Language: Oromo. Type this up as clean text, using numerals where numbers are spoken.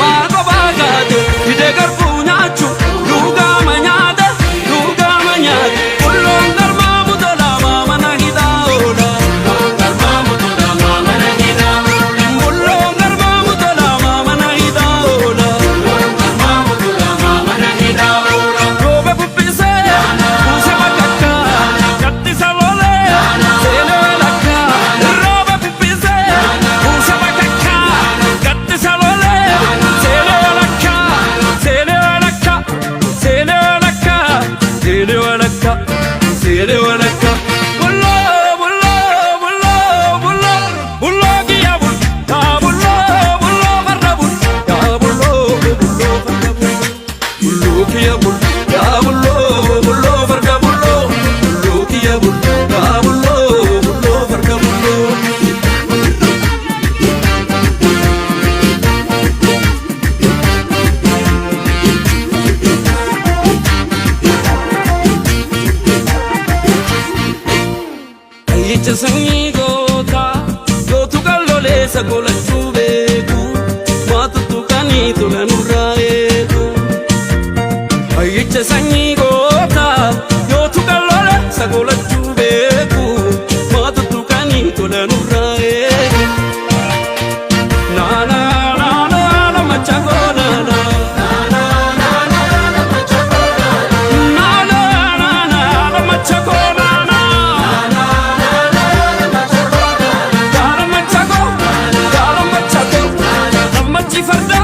maako baagaate hidee garbuu nyaachu dhugaama nyaate bulloon galmaa mutolaamaa mana hidhaa oola bulloon galmaa mutolaamaa mana hidhaa oola roobe bubbisee buuse bakakka gaddisa lolee seenee walakka roobe bubbisee buuse bakakka gaddisa lolee seenee walakka seenee walakka seenee walakka seenee walakka seenee walakka bulloo bulloo bulloo bulloo bulloo kiyya bul yaa bulloo bulloo farda bul yaa bulloo bulloo farda bul bulloo kiyya bul yaa bulloo bulloo farda bulloo bulloo kiyya bul yaa bulloo bulloo farda bulloo ayyicha sanyii gootaa gootu qalloleessa golachuu beeku maatutu kanii tola nurraa eegu ayyicha sanyii gootaa gootu qalloleessa golachuu beeku maatutu kanii tola nurraa eegu naana naana machako naana naana machako naana Gaara machako, namachi farda.